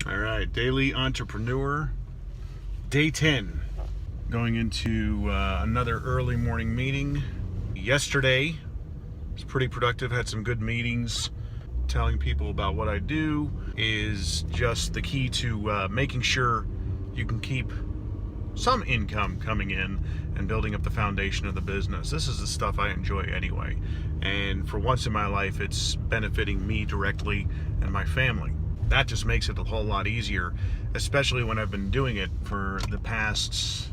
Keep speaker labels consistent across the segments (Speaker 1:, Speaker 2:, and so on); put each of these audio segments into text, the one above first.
Speaker 1: All right, Daily Entrepreneur, day 10. Going into another early morning meeting. Yesterday was pretty productive, had some good meetings. Telling people about what I do is just the key to making sure you can keep some income coming in and building up the foundation of the business. This is the stuff I enjoy anyway. And for once in my life, it's benefiting me directly and my family. That just makes it a whole lot easier, especially when I've been doing it for the past,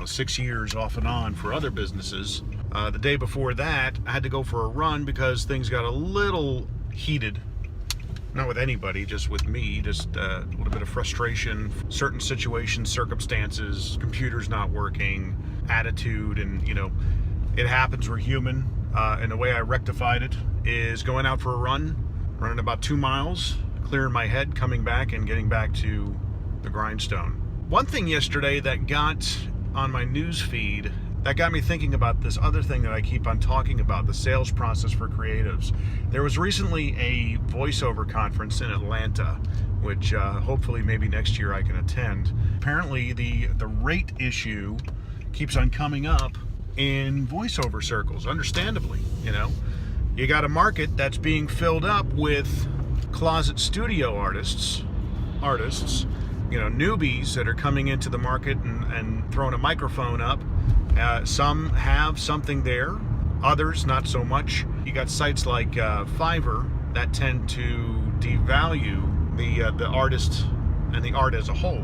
Speaker 1: 6 years off and on for other businesses. The day before that, I had to go for a run because things got a little heated. Not with anybody, just with me, just a little bit of frustration, certain situations, circumstances, computers not working, attitude, and it happens, we're human. And the way I rectified it is going out for a run, running about 2 miles, clearing my head, coming back and getting back to the grindstone. One thing yesterday that got on my news feed that got me thinking about this other thing that I keep on talking about, the sales process for creatives. There was recently a Voiceover conference in Atlanta, which hopefully maybe next year I can attend. Apparently the rate issue keeps on coming up in voiceover circles, understandably. You got a market that's being filled up with closet studio artists, newbies that are coming into the market and throwing a microphone up. Some have something there, others not so much. You got sites like Fiverr that tend to devalue the artist and the art as a whole,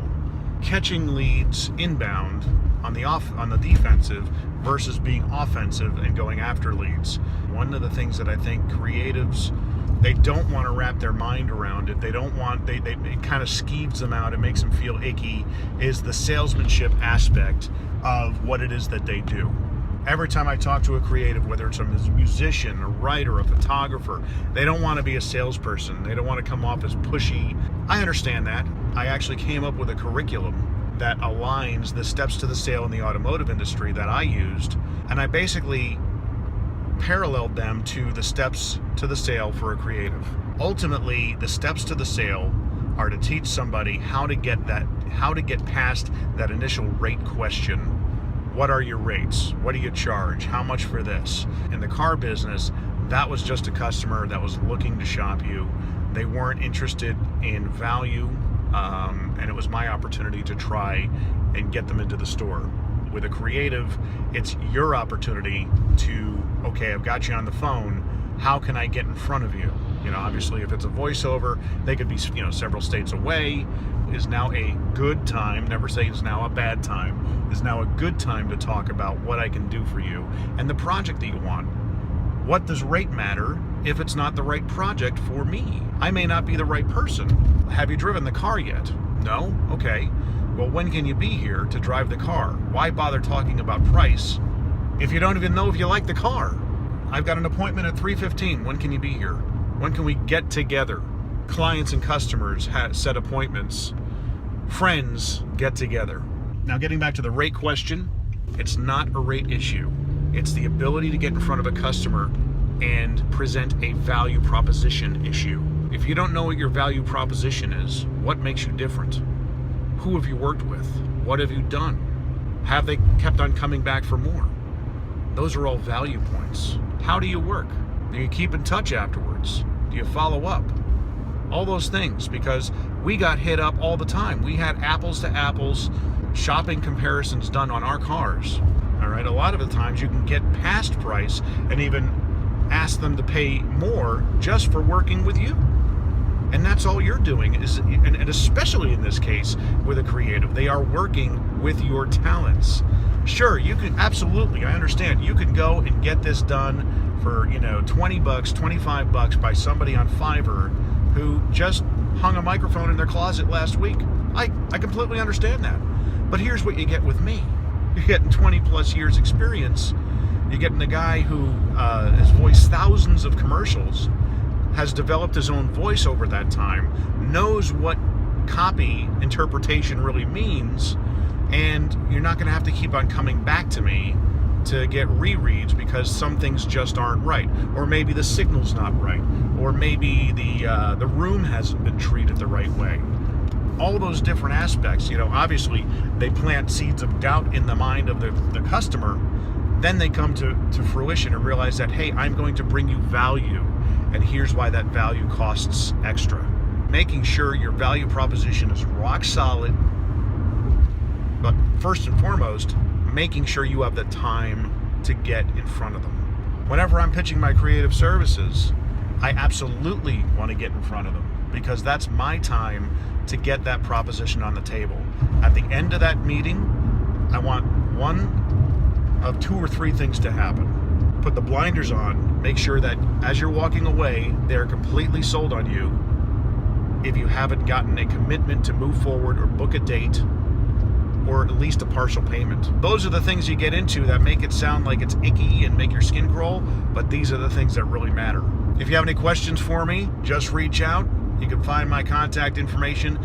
Speaker 1: catching leads inbound on the defensive versus being offensive and going after leads. One of the things that I think creatives, they don't want to wrap their mind around it. They don't want, it kind of skeeves them out. It makes them feel icky, is the salesmanship aspect of what it is that they do. Every time I talk to a creative, whether it's a musician, a writer, a photographer, they don't want to be a salesperson. They don't want to come off as pushy. I understand that. I actually came up with a curriculum that aligns the steps to the sale in the automotive industry that I used, and I basically paralleled them to the steps to the sale for a creative. Ultimately, the steps to the sale are to teach somebody how to get past that initial rate question. What are your rates? What do you charge? How much for this? In the car business, that was just a customer that was looking to shop you. They weren't interested in value, and it was my opportunity to try and get them into the store. With a creative, it's your opportunity to, okay, I've got you on the phone, how can I get in front of you? Obviously if it's a voiceover, they could be, several states away. Is now a good time, never say it's now a bad time, is now a good time to talk about what I can do for you and the project that you want. What does rate matter if it's not the right project for me? I may not be the right person. Have you driven the car yet? No? Okay. Well, when can you be here to drive the car? Why bother talking about price if you don't even know if you like the car? I've got an appointment at 3:15. When can you be here? When can we get together? Clients and customers set appointments. Friends get together. Now, getting back to the rate question, it's not a rate issue. It's the ability to get in front of a customer and present a value proposition issue. If you don't know what your value proposition is, what makes you different? Who have you worked with? What have you done? Have they kept on coming back for more? Those are all value points. How do you work? Do you keep in touch afterwards? Do you follow up? All those things, because we got hit up all the time. We had apples to apples shopping comparisons done on our cars. All right, a lot of the times you can get past price and even ask them to pay more just for working with you. And that's all you're doing, and especially in this case with a creative, they are working with your talents. Sure, you can, absolutely, I understand. You can go and get this done for, $20, $25 by somebody on Fiverr who just hung a microphone in their closet last week. I completely understand that. But here's what you get with me. You're getting 20 plus years experience. You're getting a guy who has voiced thousands of commercials, has developed his own voice over that time, knows what copy interpretation really means, and you're not going to have to keep on coming back to me to get rereads because some things just aren't right, or maybe the signal's not right, or maybe the room hasn't been treated the right way. All those different aspects, obviously they plant seeds of doubt in the mind of the customer. Then they come to fruition and realize that, hey, I'm going to bring you value, and here's why that value costs extra. Making sure your value proposition is rock solid, but first and foremost, making sure you have the time to get in front of them. Whenever I'm pitching my creative services, I absolutely want to get in front of them, because that's my time to get that proposition on the table. At the end of that meeting, I want one of 2 or 3 things to happen. Put the blinders on, make sure that as you're walking away, they're completely sold on you. If you haven't gotten a commitment to move forward or book a date, or at least a partial payment. Those are the things you get into that make it sound like it's icky and make your skin crawl, but these are the things that really matter. If you have any questions for me, just reach out. You can find my contact information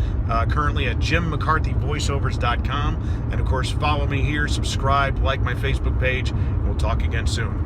Speaker 1: currently at jimmccarthyvoiceovers.com. And of course, follow me here, subscribe, like my Facebook page, and we'll talk again soon.